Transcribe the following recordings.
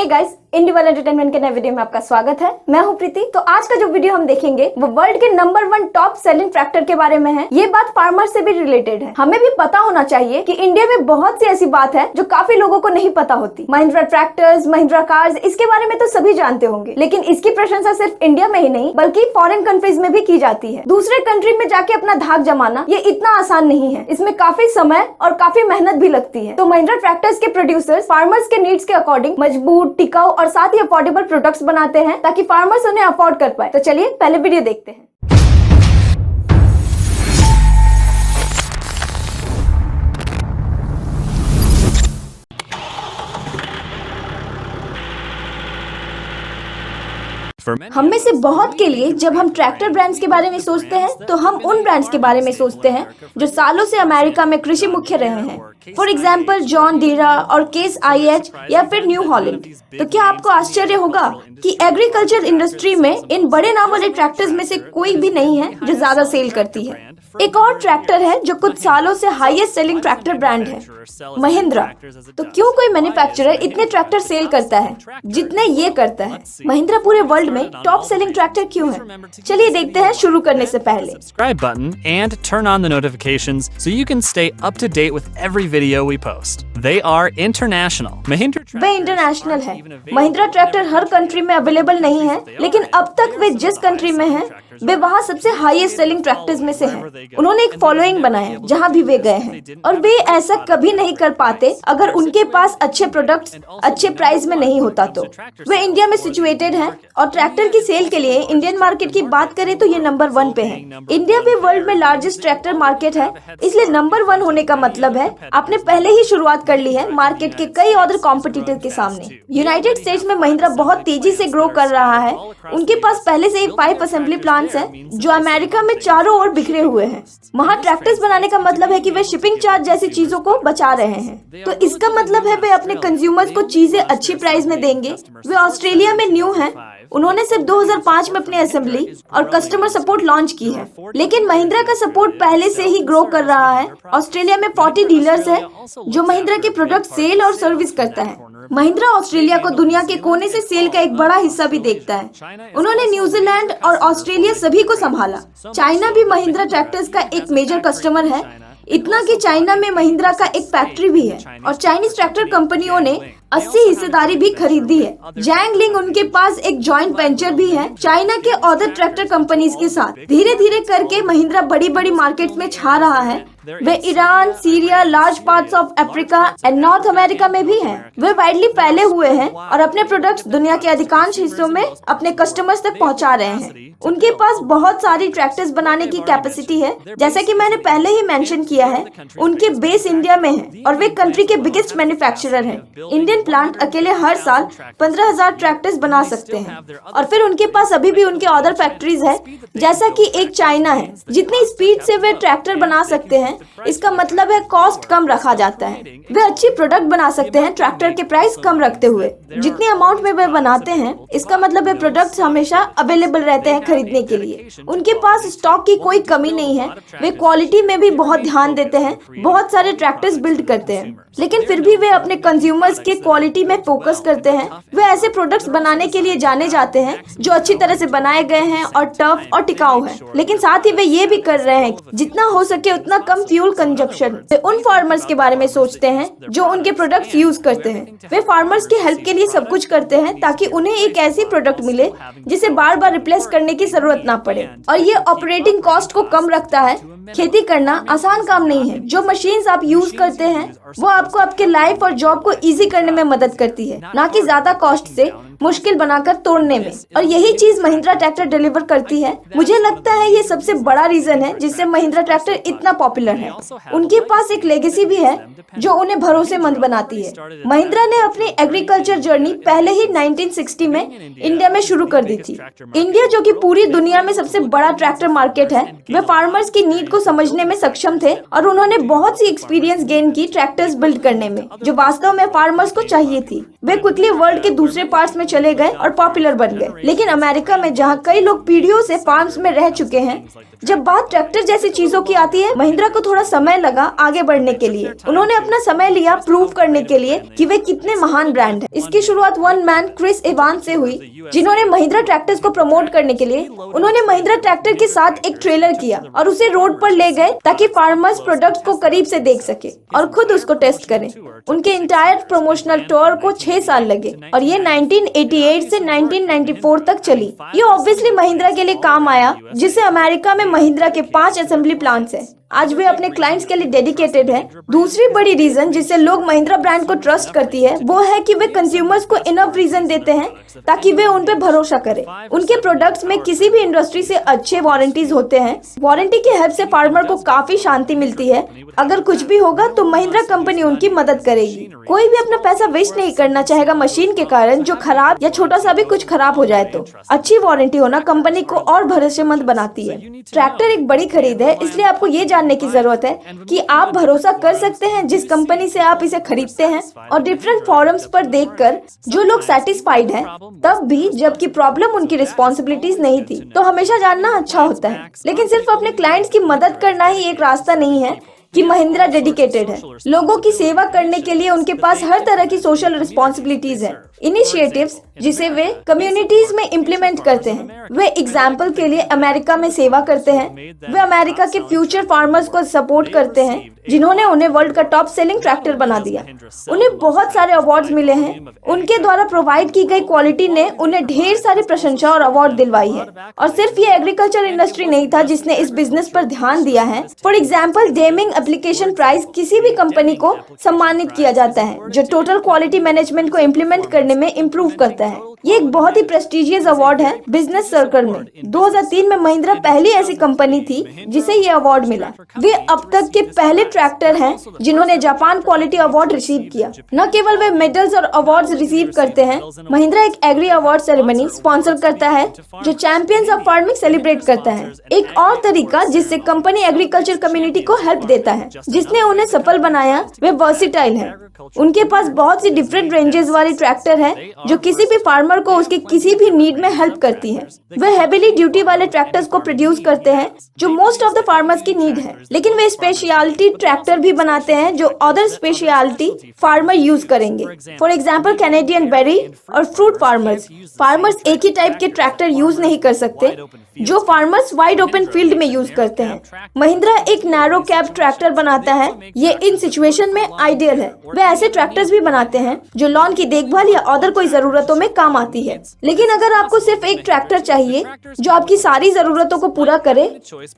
Hey guys, individual entertainment के नए video में आपका स्वागत है। मैं हूं प्रीति। तो आज का जो वीडियो हम देखेंगे वो वर्ल्ड के नंबर 1 टॉप सेलिंग ट्रैक्टर के बारे में है। ये बात फार्मर से भी रिलेटेड है। हमें भी पता होना चाहिए कि इंडिया में बहुत सी ऐसी बात है जो काफी लोगों को नहीं पता होती। महिंद्रा ट्रैक्टर्स, महिंद्रा कार्स, इसके बारे में तो सभी जानते होंगे, लेकिन इसकी प्रशंसा सिर्फ इंडिया में ही नहीं बल्कि फॉरेन कंट्रीज में भी की जाती है। दूसरे कंट्री में जाके अपना धाक जमाना ये इतना आसान नहीं है। इसमें काफी समय और काफी मेहनत भी लगती है। तो महिंद्रा ट्रैक्टर्स के प्रोड्यूसर्स फार्मर्स के नीड्स के अकॉर्डिंग मजबूत, टिकाऊ और साथ ही अफोर्डेबल प्रोडक्ट्स बनाते हैं ताकि फार्मर्स उन्हें अफोर्ड कर पाए। तो चलिए पहले वीडियो देखते हैं। हम में से बहुत के लिए जब हम ट्रैक्टर ब्रांड्स के बारे में सोचते हैं तो हम उन ब्रांड्स के बारे में सोचते हैं जो सालों से अमेरिका में कृषि मुख्य रहे हैं। फॉर एग्जाम्पल जॉन डीरा और केस IH या फिर न्यू हॉलैंड। तो क्या आपको आश्चर्य होगा कि एग्रीकल्चर इंडस्ट्री में इन बड़े नाम वाले ट्रैक्टर्स में से कोई भी नहीं है जो ज्यादा सेल करती है। एक और ट्रैक्टर है जो कुछ सालों से हाईएस्ट सेलिंग ट्रैक्टर ब्रांड है, महिंद्रा। तो क्यों कोई मैन्युफैक्चरर इतने ट्रैक्टर सेल करता है जितने ये करता है? महिंद्रा पूरे वर्ल्ड में टॉप सेलिंग ट्रैक्टर क्यों है? चलिए देखते हैं शुरू करने से पहले। Subscribe button and turn on the notifications so you can stay up to date with every video we post. They are international. Way international है। महिंद्रा ट्रैक्टर हर कंट्री में अवेलेबल नहीं है, लेकिन अब तक वे जिस कंट्री में हैं, वे वहाँ सबसे हाईएस्ट सेलिंग ट्रैक्टर्स में से हैं। उन्होंने एक फॉलोइंग बनाया जहाँ भी वे गए हैं, और वे ऐसा कभी नहीं कर पाते अगर उनके पास अच्छे प्रोडक्ट्स अच्छे प्राइस में नहीं होता। तो वे इंडिया में सिचुएटेड हैं और ट्रैक्टर की सेल के लिए इंडियन मार्केट की बात करें तो ये नंबर 1 पे है। इंडिया भी वर्ल्ड में लार्जेस्ट ट्रैक्टर मार्केट है, इसलिए नंबर 1 होने का मतलब है आपने पहले ही शुरुआत कर ली है मार्केट के कई अदर कॉम्पिटिटर के सामने। यूनाइटेड स्टेट्स में महिंद्रा बहुत तेजी से ग्रो कर रहा है। उनके पास पहले से ही 5 असेंबली प्लांट्स हैं जो अमेरिका में चारों ओर बिखरे हुए हैं। वहाँ ट्रैक्टर्स बनाने का मतलब है कि वे शिपिंग चार्ज जैसी चीजों को बचा रहे हैं। तो इसका मतलब है वे अपने कंज्यूमर्स को चीजें अच्छी प्राइस में देंगे। वे ऑस्ट्रेलिया में न्यू हैं। उन्होंने सिर्फ 2005 में अपनी असेंबली और कस्टमर सपोर्ट लॉन्च की है, लेकिन महिंद्रा का सपोर्ट पहले से ही ग्रो कर रहा है। ऑस्ट्रेलिया में 40 डीलर्स हैं जो महिंद्रा के प्रोडक्ट सेल और सर्विस करता है। महिंद्रा ऑस्ट्रेलिया को दुनिया के कोने से सेल का एक बड़ा हिस्सा भी देखता है। उन्होंने न्यूजीलैंड और ऑस्ट्रेलिया सभी को संभाला। चाइना भी महिंद्रा ट्रैक्टर्स का एक मेजर कस्टमर है, इतना कि चाइना में महिंद्रा का एक फैक्ट्री भी है और चाइनीज ट्रैक्टर कंपनियों ने 80 हिस्सेदारी भी खरीदी है। जैंगलिंग उनके पास एक जॉइंट वेंचर भी है चाइना के अदर ट्रैक्टर कंपनीज के साथ। धीरे धीरे करके महिंद्रा बड़ी बड़ी मार्केट में छा रहा है। वे Iran, Syria, large parts of Africa and North America में भी हैं। वे वाइडली फैले हुए हैं और अपने प्रोडक्ट्स दुनिया के अधिकांश हिस्सों में अपने कस्टमर्स तक पहुंचा रहे हैं। उनके पास बहुत सारी ट्रैक्टर्स बनाने की कैपेसिटी है। जैसा कि मैंने पहले ही मेंशन किया है, उनके बेस इंडिया में है और वे कंट्री के बिगेस्ट मैन्युफैक्चरर हैं। इंडियन प्लांट अकेले हर साल 15,000 ट्रैक्टर्स बना सकते हैं और फिर उनके पास अभी भी उनके अदर फैक्ट्रीज है, जैसा कि एक चाइना है। जितनी स्पीड से वे ट्रैक्टर बना सकते हैं, इसका मतलब है कॉस्ट कम रखा जाता है। वे अच्छी प्रोडक्ट बना सकते हैं ट्रैक्टर के प्राइस कम रखते हुए। जितनी अमाउंट में वे बनाते हैं, इसका मतलब है प्रोडक्ट्स हमेशा अवेलेबल रहते हैं खरीदने के लिए। उनके पास स्टॉक की कोई कमी नहीं है। वे क्वालिटी में भी बहुत ध्यान देते हैं, बहुत सारे ट्रैक्टर्स बिल्ड करते हैं, लेकिन फिर भी वे अपने कंज्यूमर्स के क्वालिटी में फोकस करते हैं। वे ऐसे प्रोडक्ट्स बनाने के लिए जाने जाते हैं जो अच्छी तरह से बनाए गए हैं और टफ और टिकाऊ है। लेकिन साथ ही वे ये भी कर रहे हैं जितना हो सके उतना कम फ्यूल कंजप्शन। वे उन फार्मर्स के बारे में सोचते हैं जो उनके प्रोडक्ट यूज करते हैं। वे फार्मर्स की हेल्प के लिए सब कुछ करते हैं ताकि उन्हें एक ऐसी प्रोडक्ट मिले जिसे बार बार रिप्लेस करने की जरूरत ना पड़े, और ये ऑपरेटिंग कॉस्ट को कम रखता है। खेती करना आसान काम नहीं है। जो मशीन्स आप यूज करते हैं वो आपको आपके लाइफ और जॉब को इजी करने में मदद करती है, ना कि ज्यादा कॉस्ट से मुश्किल बनाकर तोड़ने में। और यही चीज महिंद्रा ट्रैक्टर डिलीवर करती है। मुझे लगता है ये सबसे बड़ा रीजन है जिससे महिंद्रा ट्रैक्टर इतना पॉपुलर है। उनके पास एक लेगेसी भी है जो उन्हें भरोसेमंद बनाती है। महिंद्रा ने अपनी एग्रीकल्चर जर्नी पहले ही 1960 में इंडिया में शुरू कर दी थी। इंडिया, जो कि पूरी दुनिया में सबसे बड़ा ट्रैक्टर मार्केट है, वे फार्मर्स की नीड को समझने में सक्षम थे और उन्होंने बहुत सी एक्सपीरियंस गेन की ट्रैक्टर्स बिल्ड करने में, जो वास्तव में फार्मर्स को चाहिए थी। वे क्विकली वर्ल्ड के दूसरे पार्ट्स में चले गए और पॉपुलर बन गए। लेकिन अमेरिका में, जहाँ कई लोग पीढ़ियों से फार्म्स में रह चुके हैं, जब बात ट्रैक्टर जैसी चीजों की आती है, महिंद्रा को थोड़ा समय लगा आगे बढ़ने के लिए। उन्होंने अपना समय लिया प्रूव करने के लिए कि वे कितने महान ब्रांड हैं। इसकी शुरुआत वन मैन क्रिस एवांस से हुई, जिन्होंने महिंद्रा ट्रैक्टर्स को प्रमोट करने के लिए उन्होंने महिंद्रा ट्रैक्टर के साथ एक ट्रेलर किया और उसे रोड पर ले गए ताकि फार्मर्स प्रोडक्ट्स को करीब से देख सके और खुद उसको टेस्ट करें। उनके इंटायर प्रमोशनल टूर को 6 साल लगे और ये 1988 से 1994 तक चली। ये ऑब्वियसली महिंद्रा के लिए काम आया, जिसे अमेरिका में महिंद्रा के 5 असेंबली प्लांट्स हैं। आज वे अपने क्लाइंट्स के लिए डेडिकेटेड है। दूसरी बड़ी रीजन जिससे लोग महिंद्रा ब्रांड को ट्रस्ट करती है, वो है कि वे कंज्यूमर्स को इनफ रीजन देते हैं ताकि वे उन पे भरोसा करें। उनके प्रोडक्ट्स में किसी भी इंडस्ट्री से अच्छे वारंटीज होते हैं। वारंटी की हेल्प से फार्मर को काफी शांति मिलती है। अगर कुछ भी होगा तो महिंद्रा कंपनी उनकी मदद करेगी। कोई भी अपना पैसा वेस्ट नहीं करना चाहेगा मशीन के कारण जो खराब या छोटा सा भी कुछ खराब हो जाए तो। अच्छी वारंटी होना कंपनी को और भरोसेमंद बनाती है। ट्रैक्टर एक बड़ी खरीद है, इसलिए आपको ये जानने की जरूरत है कि आप भरोसा कर सकते हैं जिस कंपनी से आप इसे खरीदते हैं। और डिफरेंट फोरम्स पर देखकर जो लोग सेटिस्फाइड हैं, तब भी जबकि प्रॉब्लम उनकी रिस्पॉन्सिबिलिटीज नहीं थी, तो हमेशा जानना अच्छा होता है। लेकिन सिर्फ अपने क्लाइंट्स की मदद करना ही एक रास्ता नहीं है कि महिंद्रा डेडिकेटेड है। लोगों की सेवा करने के लिए उनके पास हर तरह की सोशल रिस्पॉन्सिबिलिटीज है। इनिशिएटिव्स जिसे वे कम्युनिटीज में इम्प्लीमेंट करते हैं। वे एग्जाम्पल के लिए अमेरिका में सेवा करते हैं। वे अमेरिका के फ्यूचर फार्मर्स को सपोर्ट करते हैं जिन्होंने उन्हें वर्ल्ड का टॉप सेलिंग ट्रैक्टर बना दिया। उन्हें बहुत सारे अवार्ड्स मिले हैं। उनके द्वारा प्रोवाइड की गई क्वालिटी ने उन्हें ढेर सारी प्रशंसा और अवार्ड दिलवाई है। और सिर्फ ये एग्रीकल्चर इंडस्ट्री नहीं था जिसने इस बिजनेस पर ध्यान दिया है। For example, Deming application prize किसी भी कंपनी को सम्मानित किया जाता है जो टोटल क्वालिटी मैनेजमेंट को इम्प्लीमेंट करने में इम्प्रूव करता है। ये एक बहुत ही प्रेस्टिजियस अवार्ड है बिजनेस सर्कल में। 2003 में महिंद्रा पहली ऐसी कंपनी थी जिसे ये अवार्ड मिला। वे अब तक के पहले ट्रैक्टर हैं जिन्होंने जापान क्वालिटी अवार्ड रिसीव किया। न केवल वे मेडल्स और अवार्ड्स रिसीव करते हैं, महिंद्रा एक एग्री अवार्ड सेरेमनी स्पॉन्सर करता है जो चैंपियंस ऑफ फार्मिंग सेलिब्रेट करता है। एक और तरीका जिससे कंपनी एग्रीकल्चर कम्युनिटी को हेल्प देता है, जिसने उन्हें सफल बनाया, वे वर्सिटाइल है। उनके पास बहुत सी डिफरेंट रेंजेस वाली ट्रैक्टर है जो किसी भी फार्मर को उसके किसी भी नीड में हेल्प करती है। वे हेवीली ड्यूटी वाले ट्रैक्टर्स को प्रोड्यूस करते हैं जो मोस्ट ऑफ द फार्मर्स की नीड है, लेकिन वे स्पेशलिटी ट्रैक्टर भी बनाते हैं जो अदर स्पेशलिटी फार्मर यूज करेंगे। फॉर एग्जाम्पल, कैनेडियन बेरी और फ्रूट फार्मर्स एक ही टाइप के ट्रैक्टर यूज नहीं कर सकते जो फार्मर्स वाइड ओपन फील्ड में यूज करते हैं। महिंद्रा एक नैरो कैब ट्रैक्टर बनाता है। ये इन सिचुएशन में आइडियल है। वे ऐसे ट्रैक्टर्स भी बनाते हैं जो लॉन की देखभाल या अदर कोई जरूरतों में काम आती है। लेकिन अगर आपको सिर्फ एक ट्रैक्टर चाहिए जो आपकी सारी जरूरतों को पूरा करे,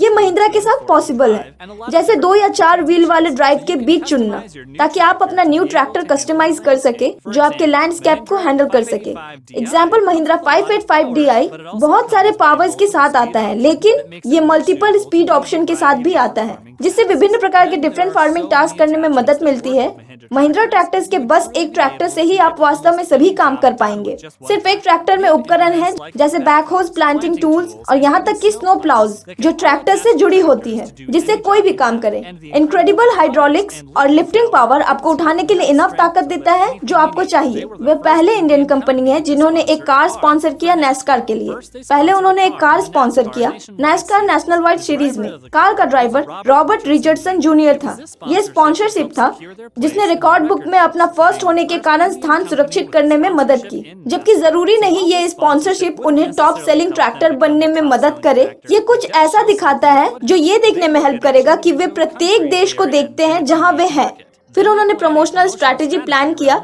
ये महिंद्रा के साथ पॉसिबल है। जैसे 2 या 4 व्हील वाले ड्राइव के बीच चुनना, ताकि आप अपना न्यू ट्रैक्टर कस्टमाइज कर सके जो आपके लैंडस्केप को हैंडल कर सके। एग्जाम्पल, महिंद्रा 585DI बहुत सारे पावर्स के साथ आता है, लेकिन ये मल्टीपल स्पीड ऑप्शन के साथ भी आता है, जिससे विभिन्न प्रकार के डिफरेंट फार्मिंग टास्क करने में मदद मिलती है। महिंद्रा ट्रैक्टर्स के बस एक ट्रैक्टर से ही आप वास्तव में सभी काम कर पाएंगे। सिर्फ एक ट्रैक्टर में उपकरण हैं जैसे बैकहोज, प्लांटिंग टूल्स और यहाँ तक कि स्नो प्लाउज जो ट्रैक्टर से जुड़ी होती है, जिससे कोई भी काम करे। इनक्रेडिबल हाइड्रोलिक्स और लिफ्टिंग पावर आपको उठाने के लिए इनफ ताकत देता है जो आपको चाहिए। वे पहले इंडियन कंपनी है जिन्होंने एक कार स्पॉन्सर किया नैस्कार के लिए। पहले उन्होंने एक कार स्पॉन्सर किया नैस्कार नेशनल वाइड सीरीज में। कार का ड्राइवर रॉबर्ट रिचर्डसन जूनियर था। यह स्पॉन्सरशिप था जिसने रिकॉर्ड बुक में अपना फर्स्ट होने के कारण स्थान सुरक्षित करने में मदद की। जबकि जरूरी नहीं ये स्पॉन्सरशिप उन्हें टॉप सेलिंग ट्रैक्टर बनने में मदद करे। ये कुछ ऐसा दिखाता है जो ये देखने में हेल्प करेगा कि वे प्रत्येक देश को देखते हैं जहां वे हैं। फिर उन्होंने प्रमोशनल स्ट्रैटेजी प्लान किया।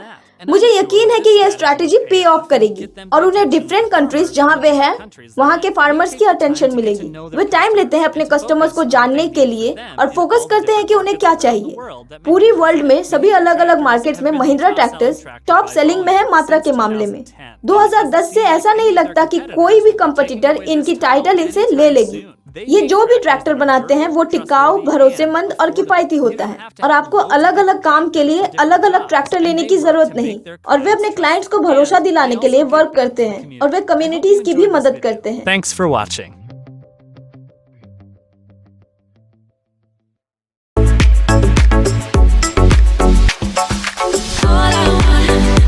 मुझे यकीन है कि यह स्ट्रैटेजी पे ऑफ करेगी और उन्हें डिफरेंट कंट्रीज जहां वे हैं वहां के फार्मर्स की अटेंशन मिलेगी। वे टाइम लेते हैं अपने कस्टमर्स को जानने के लिए और फोकस करते हैं कि उन्हें क्या चाहिए। पूरी वर्ल्ड में सभी अलग अलग मार्केट्स में महिंद्रा ट्रैक्टर्स टॉप सेलिंग में है मात्रा के मामले में। 2010 से ऐसा नहीं लगता कि कोई भी कंपटीटर इनकी टाइटल इनसे ले लेगी। ये जो भी ट्रैक्टर बनाते हैं वो टिकाऊ, भरोसेमंद और किफायती होता है और आपको अलग अलग काम के लिए अलग अलग ट्रैक्टर लेने की जरूरत नहीं। और वे अपने क्लाइंट्स को भरोसा दिलाने के लिए वर्क करते हैं और वे कम्युनिटीज की भी मदद करते हैं। Thanks for watching. All I want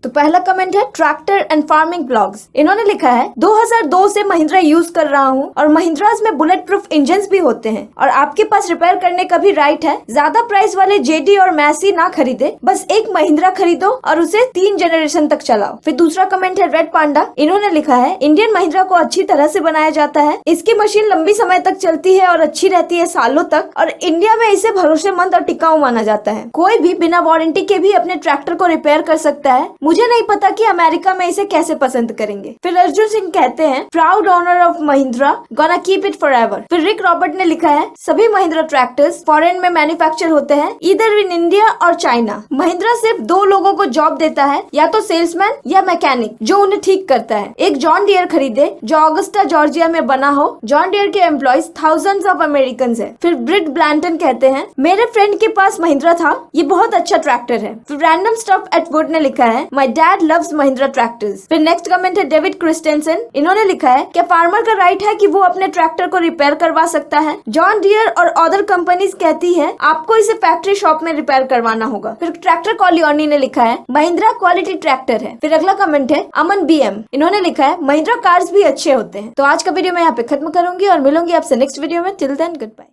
तो पहला कमेंट है ट्रैक्टर एंड फार्मिंग ब्लॉग्स। इन्होंने लिखा है 2002 से महिंद्रा यूज कर रहा हूँ और महिंद्राज में बुलेट प्रूफ इंजन भी होते हैं और आपके पास रिपेयर करने का भी राइट है। ज्यादा प्राइस वाले जेडी और मैसी ना खरीदे, बस एक महिंद्रा खरीदो और उसे 3 जनरेशन तक चलाओ। फिर दूसरा कमेंट है रेड पांडा। इन्होंने लिखा है इंडियन महिंद्रा को अच्छी तरह से बनाया जाता है, इसकी मशीन लंबी समय तक चलती है और अच्छी रहती है सालों तक, और इंडिया में इसे भरोसेमंद और टिकाऊ माना जाता है। कोई भी बिना वारंटी के भी अपने ट्रैक्टर को रिपेयर कर सकता है। मुझे नहीं पता कि अमेरिका में इसे कैसे पसंद करेंगे। फिर अर्जुन सिंह कहते हैं proud owner of Mahindra, gonna keep it forever. फिर रिक रॉबर्ट ने लिखा है सभी महिंद्रा ट्रैक्टर्स फॉरेन में मैन्युफैक्चर होते हैं, ईदर इन इंडिया और चाइना। महिंद्रा सिर्फ 2 लोगों को जॉब देता है, या तो सेल्समैन या मैकेनिक जो उन्हें ठीक करता है। एक जॉन डियर खरीदे जो ऑगस्टा जॉर्जिया में बना हो। जॉन डियर के एम्प्लॉइज थाउजेंड्स ऑफ अमेरिकन है। फिर ब्रिट ब्लैंटन कहते हैं मेरे फ्रेंड के पास महिंद्रा था, ये बहुत अच्छा ट्रैक्टर है। फिर रैंडम स्टफ एट वुड ने लिखा है my dad loves Mahindra tractors. फिर नेक्स्ट कमेंट है डेविड क्रिस्टेंसन। इन्होंने लिखा है क्या फार्मर का राइट है कि वो अपने ट्रैक्टर को रिपेयर करवा सकता है? जॉन डियर और अदर कंपनीज कहती है आपको इसे फैक्ट्री शॉप में रिपेयर करवाना होगा। फिर ट्रैक्टर कॉलियोनी ने लिखा है महिंद्रा क्वालिटी ट्रैक्टर है। फिर अगला कमेंट है अमन BM। इन्होंने लिखा है महिंद्रा कार्स भी अच्छे होते हैं। तो आज का वीडियो मैं यहाँ पे खत्म करूंगी और मिलूंगी आपसे नेक्स्ट वीडियो में। Till then good bye.